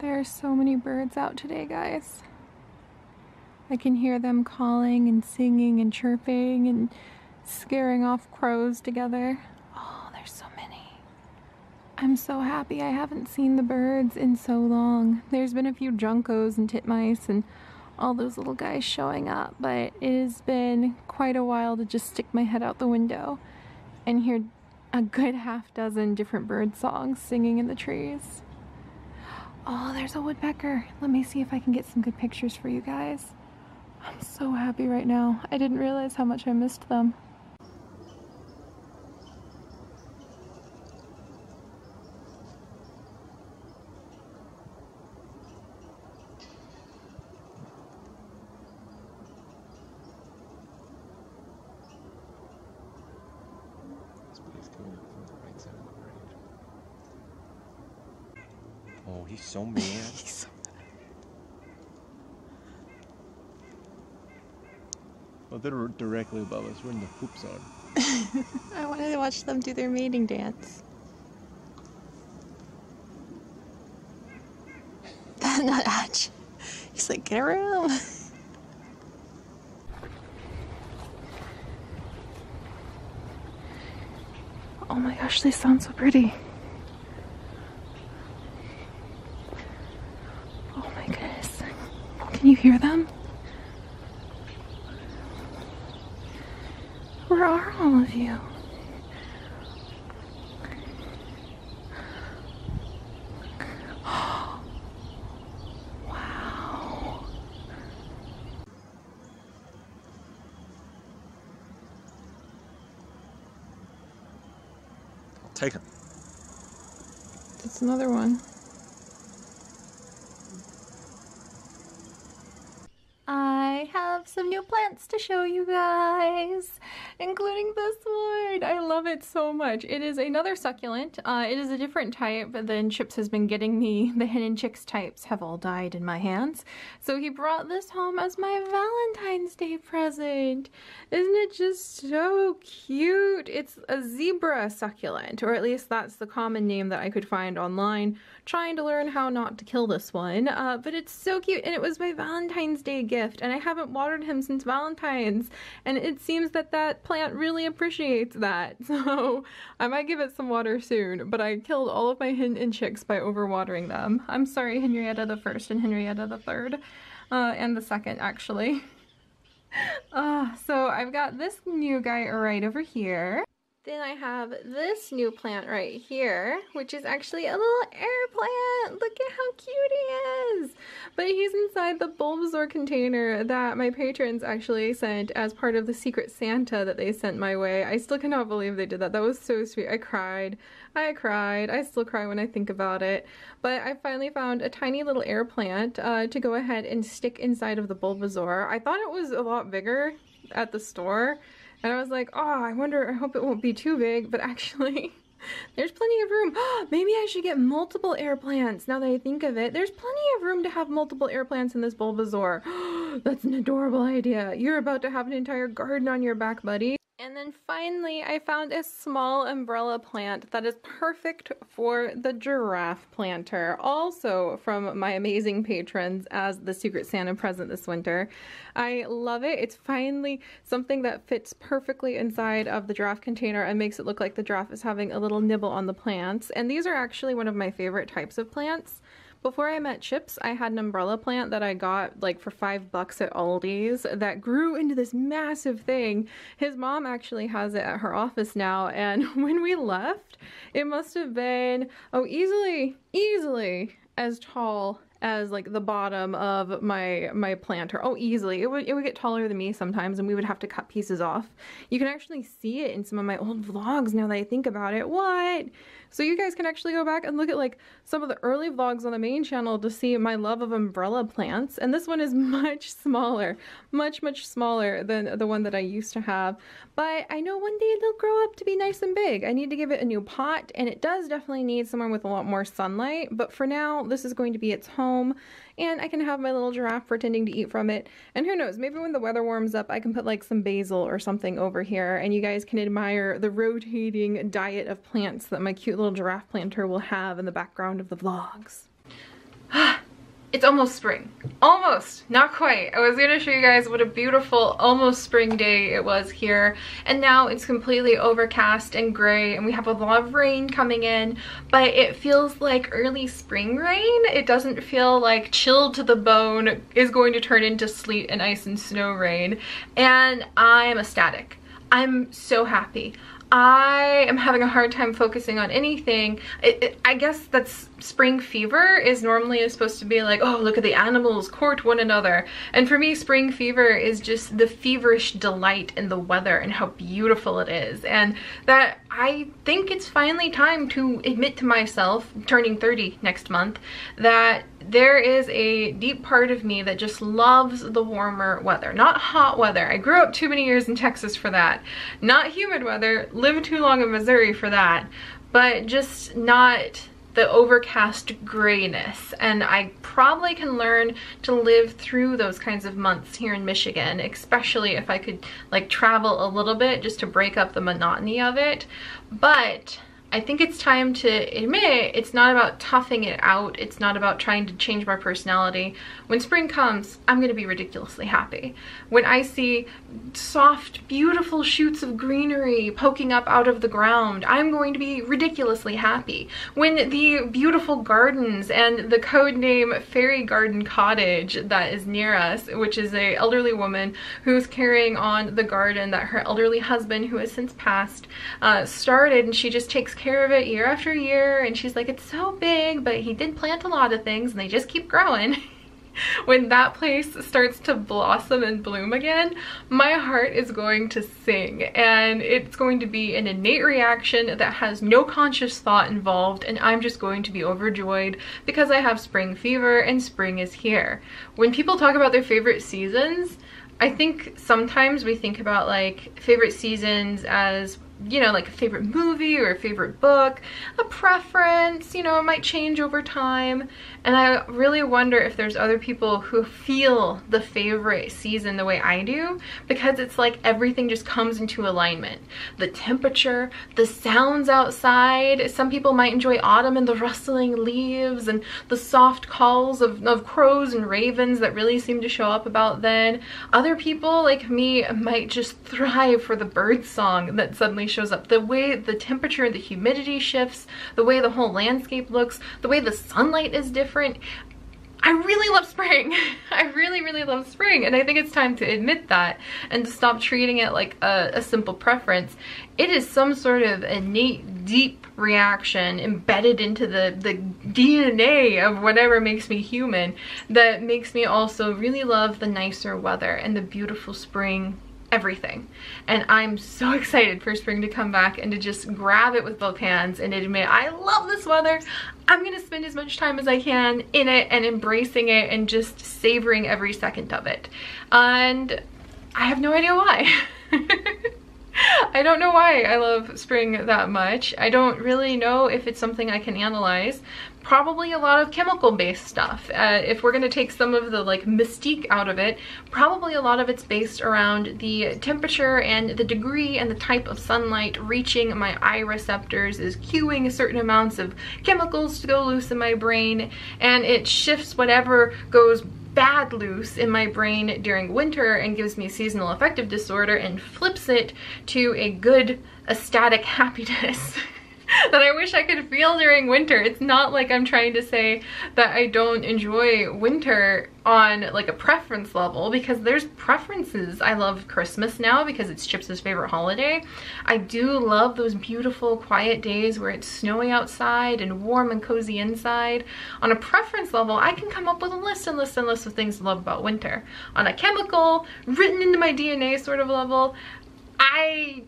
There are so many birds out today, guys. I can hear them calling and singing and chirping and scaring off crows together. Oh, there's so many. I'm so happy I haven't seen the birds in so long. There's been a few juncos and titmice and all those little guys showing up, but it has been quite a while to just stick my head out the window and hear a good half dozen different bird songs singing in the trees. Oh, there's a woodpecker. Let me see if I can get some good pictures for you guys. I'm so happy right now. I didn't realize how much I missed them. Oh, he's so mad. He's so Well, they're directly above us. We're in the poop zone. I wanted to watch them do their mating dance. Not Atch. He's like, get a room. Oh my gosh, they sound so pretty. Oh my goodness. Can you hear them? Where are all of you? Wow. I'll take him. That's another one. I have some new plants to show you guys, including this one. I love it so much. It is another succulent. It is a different type than Chips has been getting me. The hen and chicks types have all died in my hands. So he brought this home as my Valentine's Day present. Isn't it just so cute? It's a zebra succulent, or at least that's the common name that I could find online, trying to learn how not to kill this one. But it's so cute, and it was my Valentine's Day gift, and I haven't watered him since Valentine's, and it seems that that plant really appreciates that. So I might give it some water soon, but I killed all of my hen and chicks by overwatering them. I'm sorry, Henrietta the first and Henrietta the third, and the second actually. So I've got this new guy right over here. Then I have this new plant right here, which is actually a little air plant. Look at how cute he is. But he's inside the Bulbasaur container that my patrons actually sent as part of the Secret Santa that they sent my way. I still cannot believe they did that. That was so sweet. I cried. I still cry when I think about it. But I finally found a tiny little air plant to go ahead and stick inside of the Bulbasaur. I thought it was a lot bigger at the store. And I was like, oh, I hope it won't be too big, but actually, there's plenty of room. Maybe I should get multiple air plants now that I think of it. There's plenty of room to have multiple air plants in this Bulbasaur. That's an adorable idea. You're about to have an entire garden on your back, buddy. And then finally, I found a small umbrella plant that is perfect for the giraffe planter, also from my amazing patrons as the Secret Santa present this winter. I love it. It's finally something that fits perfectly inside of the giraffe container and makes it look like the giraffe is having a little nibble on the plants. And these are actually one of my favorite types of plants. Before I met Chips, I had an umbrella plant that I got like for $5 at Aldi's that grew into this massive thing. His mom actually has it at her office now, and when we left, it must have been, oh, easily as tall as like the bottom of my planter. Oh, easily. It would get taller than me sometimes, and we would have to cut pieces off. You can actually see it in some of my old vlogs now that I think about it. What? So you guys can actually go back and look at like some of the early vlogs on the main channel to see my love of umbrella plants. And this one is much smaller, much smaller than the one that I used to have. But I know one day they'll grow up to be nice and big. I need to give it a new pot, and it does definitely need somewhere with a lot more sunlight. But for now, this is going to be its home, and I can have my little giraffe pretending to eat from it. And who knows, maybe when the weather warms up, I can put like some basil or something over here, and you guys can admire the rotating diet of plants that my cute little giraffe planter will have in the background of the vlogs. it's almost spring. Almost, not quite. I was gonna show you guys what a beautiful almost spring day it was here, and now it's completely overcast and gray and we have a lot of rain coming in, but it feels like early spring rain. It doesn't feel like chilled to the bone is going to turn into sleet and ice and snow rain, and I am ecstatic. I'm so happy. I am having a hard time focusing on anything. I guess that's spring fever is normally supposed to be like, oh, look at the animals court one another. And for me, spring fever is just the feverish delight in the weather and how beautiful it is. And that I think it's finally time to admit to myself, turning 30 next month, that there is a deep part of me that just loves the warmer weather. Not hot weather. I grew up too many years in Texas for that. Not humid weather. Lived too long in Missouri for that. But just not the overcast grayness. And I probably can learn to live through those kinds of months here in Michigan, especially if I could like travel a little bit just to break up the monotony of it. But I think it's time to admit it's not about toughing it out. It's not about trying to change my personality. When spring comes, I'm gonna be ridiculously happy. When I see soft, beautiful shoots of greenery poking up out of the ground, I'm going to be ridiculously happy. When the beautiful gardens and the code name Fairy Garden Cottage that is near us, which is an elderly woman who's carrying on the garden that her elderly husband, who has since passed, started, and she just takes care of it year after year, and she's like, it's so big, but he did plant a lot of things and they just keep growing. When that place starts to blossom and bloom again, my heart is going to sing, and it's going to be an innate reaction that has no conscious thought involved, and I'm just going to be overjoyed because I have spring fever and spring is here. When people talk about their favorite seasons, I think sometimes we think about like favorite seasons as, you know, like a favorite movie or a favorite book, a preference, you know, it might change over time. And I really wonder if there's other people who feel the favorite season the way I do, because it's like everything just comes into alignment. The temperature, the sounds outside. Some people might enjoy autumn and the rustling leaves and the soft calls of crows and ravens that really seem to show up about then. Other people like me might just thrive for the bird song that suddenly shows up. The way the temperature, the humidity shifts, the way the whole landscape looks, the way the sunlight is different. I really love spring. I really love spring, and I think it's time to admit that and to stop treating it like a simple preference. It is some sort of innate, deep reaction embedded into the DNA of whatever makes me human that makes me also really love the nicer weather and the beautiful spring everything. And I'm so excited for spring to come back and to just grab it with both hands and admit I love this weather. I'm gonna spend as much time as I can in it and embracing it and just savoring every second of it. And I have no idea why. I don't know why I love spring that much. I don't really know if it's something I can analyze. Probably a lot of chemical-based stuff. If we're gonna take some of the like mystique out of it, probably a lot of it's based around the temperature and the degree and the type of sunlight reaching my eye receptors is cueing certain amounts of chemicals to go loose in my brain, and it shifts whatever goes bad loose in my brain during winter and gives me seasonal affective disorder and flips it to a good ecstatic happiness that I wish I could feel during winter. It's not like I'm trying to say that I don't enjoy winter on like a preference level, because there's preferences. I love Christmas now because it's Chips's favorite holiday. I do love those beautiful quiet days where it's snowy outside and warm and cozy inside. On a preference level, I can come up with a list and list and list of things to love about winter. On a chemical, written into my DNA sort of level, I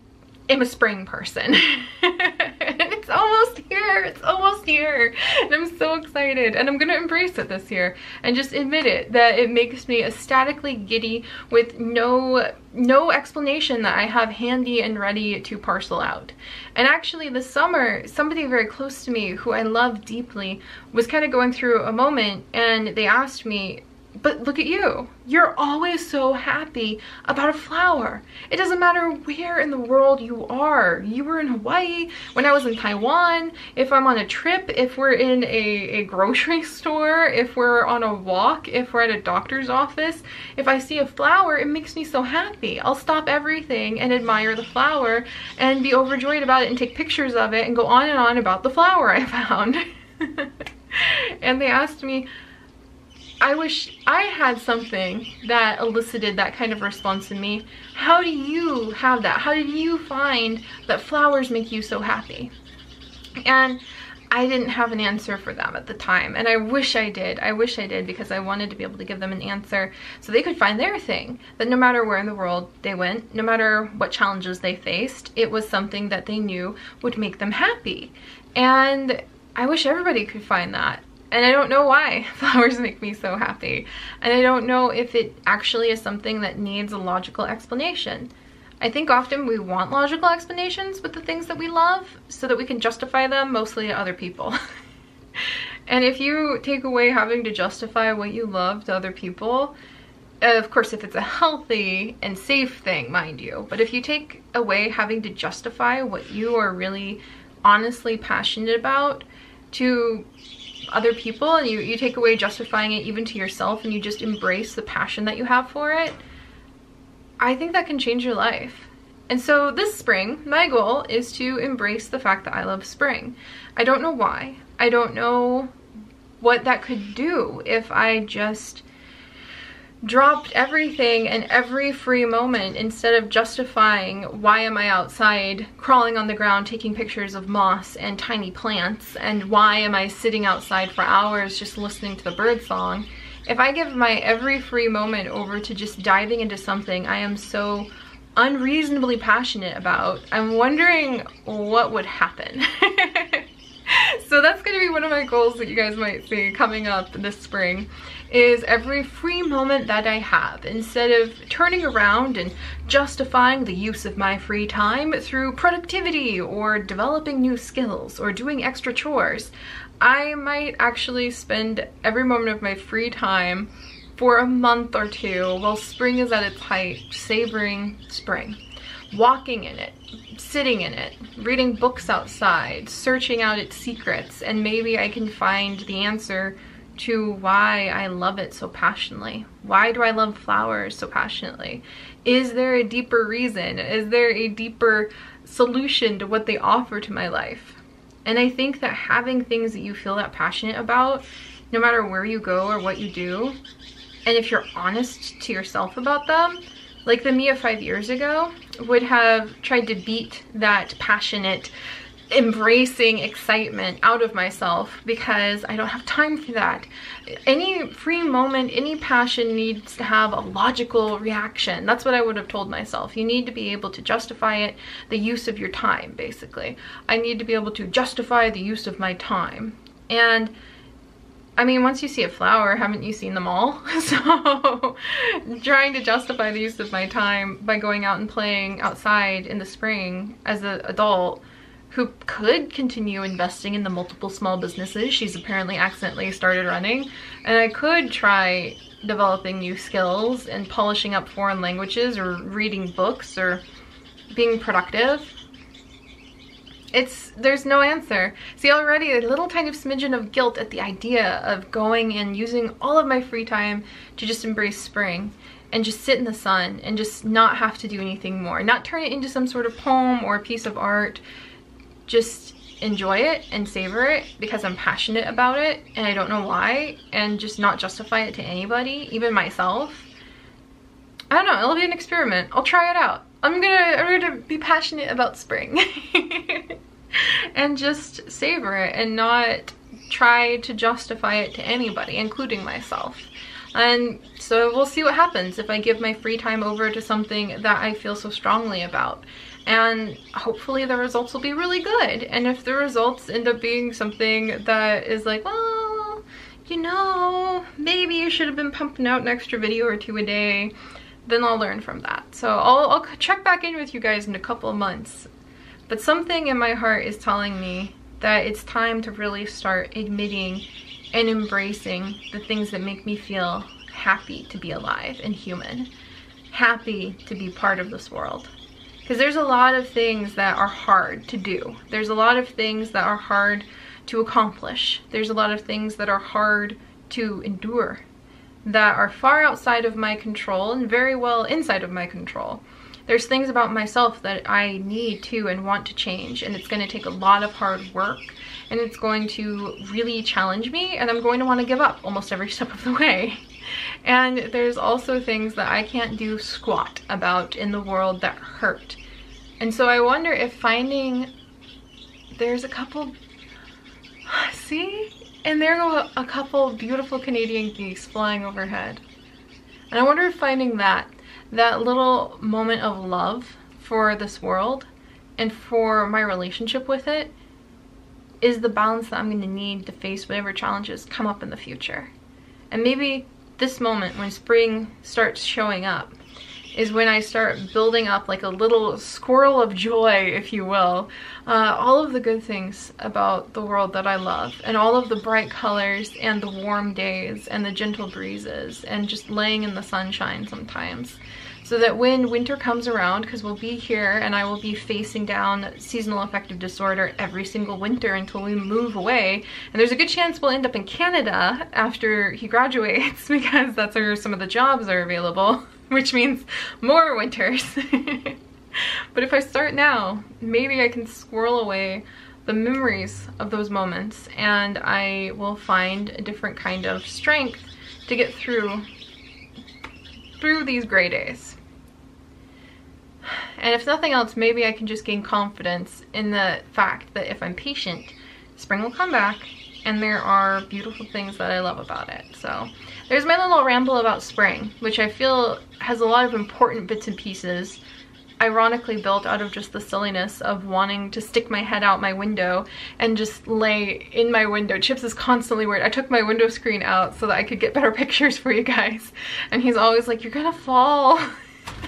am a spring person. And it's almost here, it's almost here, and I'm so excited, and I'm gonna embrace it this year and just admit it, that it makes me ecstatically giddy with no explanation that I have handy and ready to parcel out. And actually this summer, somebody very close to me who I love deeply was kind of going through a moment, and they asked me, But look at you. You're always so happy about a flower. It doesn't matter where in the world you are. You were in Hawaii, when I was in Taiwan, if I'm on a trip, if we're in a grocery store, if we're on a walk, if we're at a doctor's office. If I see a flower, it makes me so happy. I'll stop everything and admire the flower and be overjoyed about it and take pictures of it and go on and on about the flower I found. And they asked me, I wish I had something that elicited that kind of response in me. How do you have that? How did you find that flowers make you so happy? And I didn't have an answer for them at the time, and I wish I did. I wish I did, because I wanted to be able to give them an answer so they could find their thing. That no matter where in the world they went, no matter what challenges they faced, it was something that they knew would make them happy. And I wish everybody could find that. And I don't know why flowers make me so happy. And I don't know if it actually is something that needs a logical explanation. I think often we want logical explanations with the things that we love so that we can justify them mostly to other people. And if you take away having to justify what you love to other people, of course if it's a healthy and safe thing, mind you, but if you take away having to justify what you are really honestly passionate about to other people, and you take away justifying it even to yourself, and you just embrace the passion that you have for it, I think that can change your life. And so this spring, my goal is to embrace the fact that I love spring. I don't know why. I don't know what that could do if I just dropped everything and every free moment, instead of justifying why am I outside crawling on the ground taking pictures of moss and tiny plants, and why am I sitting outside for hours just listening to the bird song. If I give my every free moment over to just diving into something I am so unreasonably passionate about, I'm wondering what would happen. So that's going to be one of my goals that you guys might see coming up this spring, is every free moment that I have, instead of turning around and justifying the use of my free time through productivity or developing new skills or doing extra chores, I might actually spend every moment of my free time for a month or two while spring is at its height, savoring spring. Walking in it, sitting in it, reading books outside, searching out its secrets, and maybe I can find the answer to why I love it so passionately. Why do I love flowers so passionately? Is there a deeper reason? Is there a deeper solution to what they offer to my life? And I think that having things that you feel that passionate about, no matter where you go or what you do, and if you're honest to yourself about them, like the me of 5 years ago would have tried to beat that passionate, embracing excitement out of myself, because I don't have time for that. Any free moment, any passion needs to have a logical reaction. That's what I would have told myself. You need to be able to justify it, the use of your time, basically. I need to be able to justify the use of my time. And I mean, once you see a flower, haven't you seen them all? So trying to justify the use of my time by going out and playing outside in the spring as an adult who could continue investing in the multiple small businesses she's apparently accidentally started running, and I could try developing new skills and polishing up foreign languages or reading books or being productive. There's no answer. See, already a little tiny smidgen of guilt at the idea of going and using all of my free time to just embrace spring and just sit in the sun and just not have to do anything more. Not turn it into some sort of poem or a piece of art. Just enjoy it and savor it because I'm passionate about it and I don't know why, and just not justify it to anybody, even myself. I don't know, it'll be an experiment. I'll try it out. I'm gonna be passionate about spring and just savor it and not try to justify it to anybody, including myself. And so we'll see what happens if I give my free time over to something that I feel so strongly about. And hopefully the results will be really good. And if the results end up being something that is like, well, you know, maybe you should have been pumping out an extra video or two a day, then I'll learn from that. So I'll check back in with you guys in a couple of months. But something in my heart is telling me that it's time to really start admitting and embracing the things that make me feel happy to be alive and human, happy to be part of this world. Because there's a lot of things that are hard to do. There's a lot of things that are hard to accomplish. There's a lot of things that are hard to endure, that are far outside of my control and very well inside of my control. There's things about myself that I need to and want to change, and it's going to take a lot of hard work, and it's going to really challenge me, and I'm going to want to give up almost every step of the way. And there's also things that I can't do squat about in the world that hurt. And so I wonder if finding, there's a couple, see? And there go a couple beautiful Canadian geese flying overhead. And I wonder if finding that little moment of love for this world and for my relationship with it is the balance that I'm going to need to face whatever challenges come up in the future. And maybe this moment when spring starts showing up is when I start building up like a little squirrel of joy, if you will, all of the good things about the world that I love, and all of the bright colors and the warm days and the gentle breezes and just laying in the sunshine sometimes. So that when winter comes around, because we'll be here and I will be facing down seasonal affective disorder every single winter until we move away, and there's a good chance we'll end up in Canada after he graduates because that's where some of the jobs are available, which means more winters. But if I start now, maybe I can squirrel away the memories of those moments, and I will find a different kind of strength to get through these gray days. And if nothing else, maybe I can just gain confidence in the fact that if I'm patient, spring will come back and there are beautiful things that I love about it. So there's my little ramble about spring, which I feel has a lot of important bits and pieces, ironically built out of just the silliness of wanting to stick my head out my window and just lay in my window. Chips is constantly worried. I took my window screen out so that I could get better pictures for you guys. And he's always like, you're gonna fall.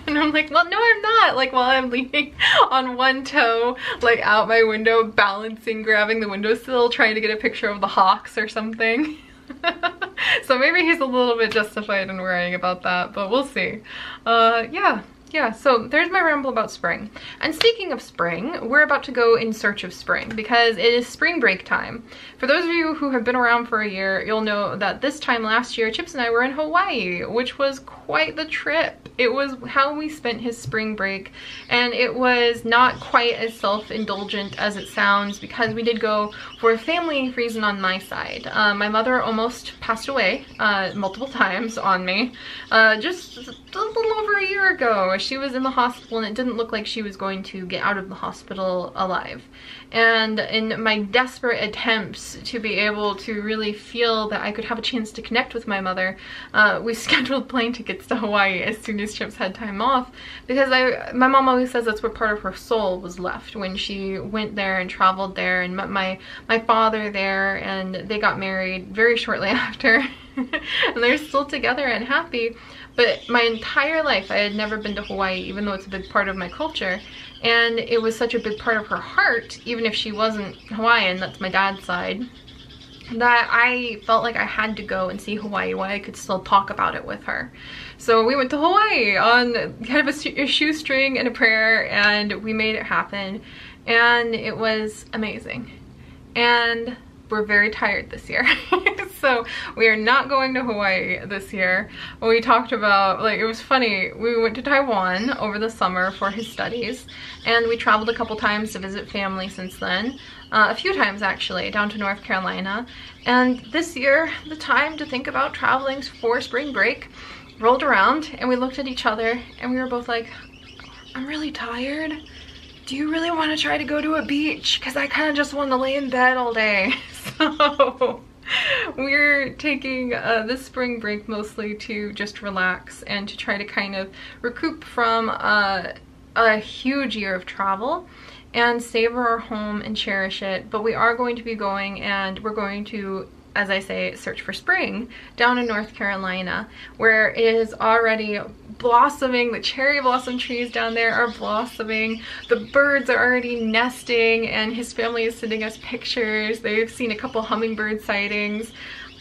And I'm like, well, no, I'm not. Like, while I'm leaning on one toe, like out my window, balancing, grabbing the windowsill, trying to get a picture of the hawks or something. So maybe he's a little bit justified in worrying about that, but we'll see. Yeah, so there's my ramble about spring. And speaking of spring, we're about to go in search of spring because it is spring break time. For those of you who have been around for a year, you'll know that this time last year, Chips and I were in Hawaii, which was quite the trip. It was how we spent his spring break, and it was not quite as self-indulgent as it sounds because we did go for a family reason on my side. My mother almost passed away multiple times on me just a little over a year ago. She was in the hospital and it didn't look like she was going to get out of the hospital alive. And in my desperate attempts to be able to really feel that I could have a chance to connect with my mother, we scheduled plane tickets to Hawaii as soon as Chips had time off, because my mom always says that's where part of her soul was left when she went there and traveled there and met my father there, and they got married very shortly after. And they're still together and happy. But my entire life I had never been to Hawaii, even though it's a big part of my culture, and it was such a big part of her heart, even if she wasn't Hawaiian, that's my dad's side, that I felt like I had to go and see Hawaii while I could still talk about it with her. So we went to Hawaii on kind of a shoestring and a prayer, and we made it happen, and it was amazing. And we're very tired this year. So we are not going to Hawaii this year. We talked about, like, it was funny, we went to Taiwan over the summer for his studies, and we traveled a couple times to visit family since then. A few times actually, down to North Carolina. And this year, the time to think about traveling for spring break rolled around, and we looked at each other and we were both like, I'm really tired. Do you really want to try to go to a beach? Because I kind of just want to lay in bed all day. So we're taking this spring break mostly to just relax and to try to kind of recoup from a huge year of travel and savor our home and cherish it. But we are going to be going, and we're going to, as I say, search for spring down in North Carolina, where it is already blossoming. The cherry blossom trees down there are blossoming. The birds are already nesting, and his family is sending us pictures. They've seen a couple hummingbird sightings.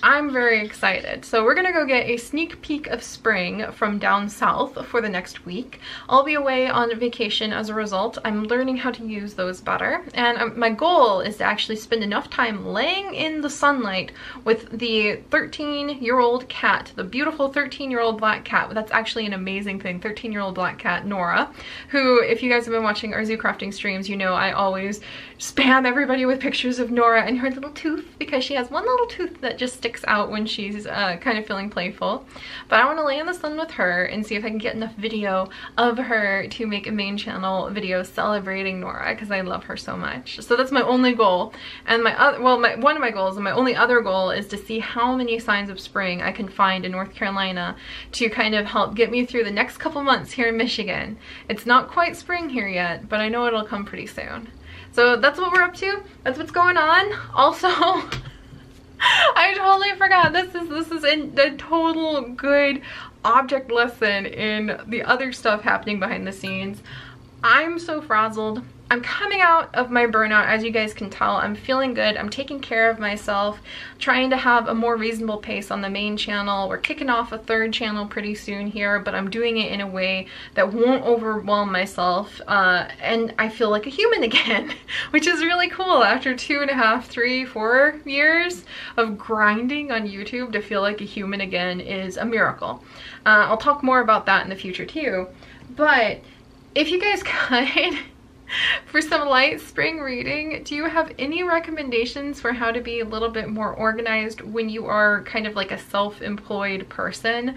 I'm very excited. So we're gonna go get a sneak peek of spring from down south for the next week. I'll be away on vacation as a result. I'm learning how to use those better. And my goal is to actually spend enough time laying in the sunlight with the 13-year-old cat, the beautiful 13-year-old black cat. That's actually an amazing thing. 13-year-old black cat, Nora, who, if you guys have been watching our zoo crafting streams, you know I always spam everybody with pictures of Nora and her little tooth, because she has one little tooth that just sticks out when she's kind of feeling playful. But I want to lay in the sun with her and see if I can get enough video of her to make a main channel video celebrating Nora, because I love her so much. So that's my only goal. And my other, well, one of my goals, and my only other goal, is to see how many signs of spring I can find in North Carolina to kind of help get me through the next couple months here in Michigan. It's not quite spring here yet, but I know it'll come pretty soon. So that's what we're up to. That's what's going on. Also, I totally forgot. This is in the total good object lesson in the other stuff happening behind the scenes. I'm so frazzled. I'm coming out of my burnout, as you guys can tell. I'm feeling good. I'm taking care of myself, trying to have a more reasonable pace on the main channel. We're kicking off a third channel pretty soon here, but I'm doing it in a way that won't overwhelm myself, and I feel like a human again, which is really cool. After 2.5, 3, 4 years of grinding on YouTube, to feel like a human again is a miracle. I'll talk more about that in the future too, but if you guys could, for some light spring reading, do you have any recommendations for how to be a little bit more organized when you are kind of like a self-employed person?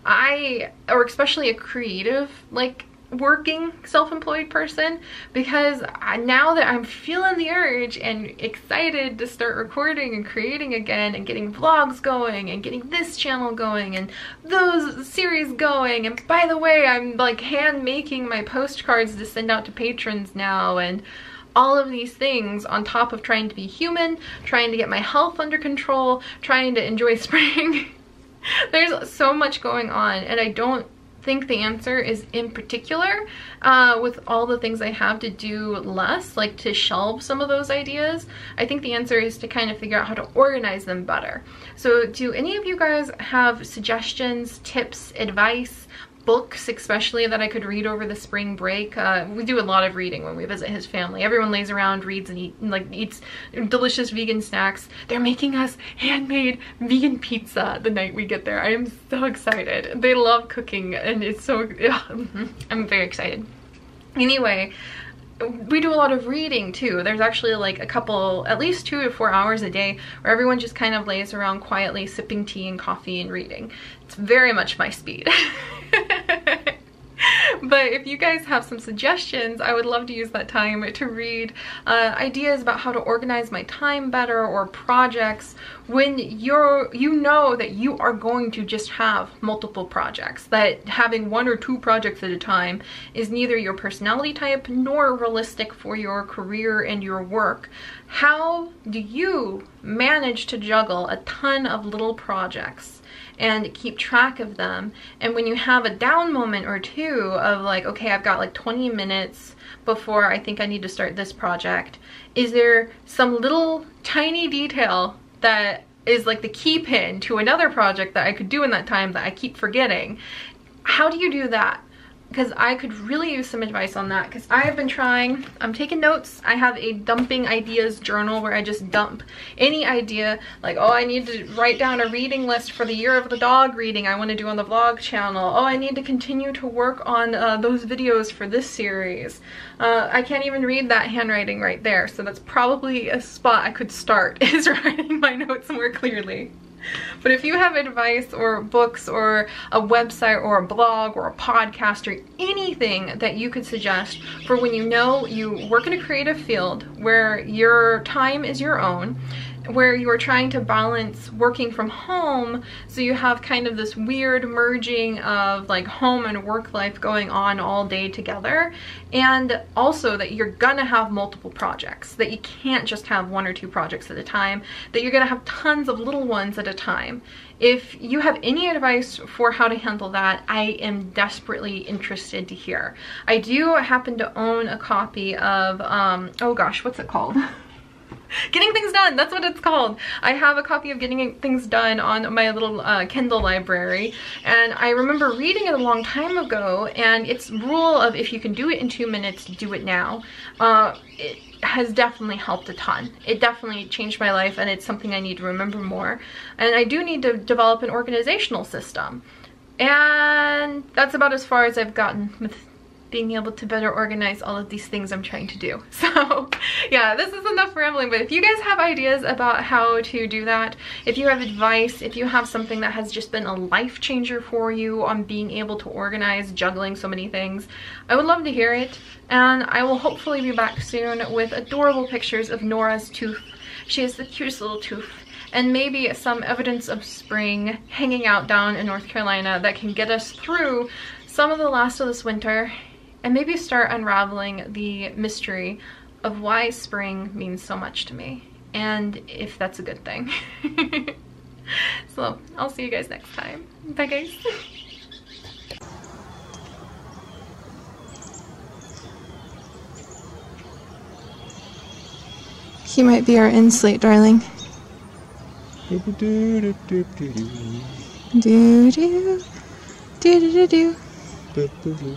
Or especially a creative, like working self-employed person, because now that I'm feeling the urge and excited to start recording and creating again and getting vlogs going and getting this channel going and those series going, and by the way, I'm like hand making my postcards to send out to patrons now, and all of these things on top of trying to be human, trying to get my health under control, trying to enjoy spring. There's so much going on, and I don't think the answer is in particular with all the things I have to do less, like to shelve some of those ideas. I think the answer is to kind of figure out how to organize them better. So do any of you guys have suggestions, tips, advice, books especially that I could read over the spring break? We do a lot of reading when we visit his family. Everyone lays around, reads, and eats delicious vegan snacks. They're making us handmade vegan pizza the night we get there. I am so excited. They love cooking, and it's so, I'm very excited. Anyway, we do a lot of reading too. There's actually like a couple, at least 2 to 4 hours a day where everyone just kind of lays around quietly sipping tea and coffee and reading. It's very much my speed. But if you guys have some suggestions, I would love to use that time to read ideas about how to organize my time better, or projects when you know that you are going to just have multiple projects, that having 1 or 2 projects at a time is neither your personality type nor realistic for your career and your work. How do you manage to juggle a ton of little projects and keep track of them? And when you have a down moment or two of like, okay, I've got like 20 minutes before I think I need to start this project, is there some little tiny detail that is like the key pin to another project that I could do in that time that I keep forgetting? How do you do that? Because I could really use some advice on that, because I have been trying. I'm taking notes. I have a dumping ideas journal where I just dump any idea, like, oh, I need to write down a reading list for the year of the dog reading I want to do on the vlog channel. Oh, I need to continue to work on those videos for this series. I can't even read that handwriting right there, so that's probably a spot I could start, is writing my notes more clearly. But if you have advice or books or a website or a blog or a podcast or anything that you could suggest for when you know you work in a creative field where your time is your own, where you are trying to balance working from home, so you have kind of this weird merging of like home and work life going on all day together, and also that you're gonna have multiple projects, that you can't just have 1 or 2 projects at a time, that you're gonna have tons of little ones at a time. If you have any advice for how to handle that, I am desperately interested to hear. I do happen to own a copy of, oh gosh, what's it called? Getting Things Done, that's what it's called. I have a copy of Getting Things Done on my little Kindle library, and I remember reading it a long time ago, and its rule of if you can do it in 2 minutes, do it now. It has definitely helped a ton. It definitely changed my life, and it's something I need to remember more. And I do need to develop an organizational system. And that's about as far as I've gotten with being able to better organize all of these things I'm trying to do. So yeah, this is enough rambling, but if you guys have ideas about how to do that, if you have advice, if you have something that has just been a life changer for you on being able to organize, juggling so many things, I would love to hear it. And I will hopefully be back soon with adorable pictures of Nora's tooth. She has the cutest little tooth. And maybe some evidence of spring hanging out down in North Carolina that can get us through some of the last of this winter, and maybe start unraveling the mystery of why spring means so much to me, and if that's a good thing. So I'll see you guys next time. Bye guys. He might be our in-slate, darling. Do do do do do do do do.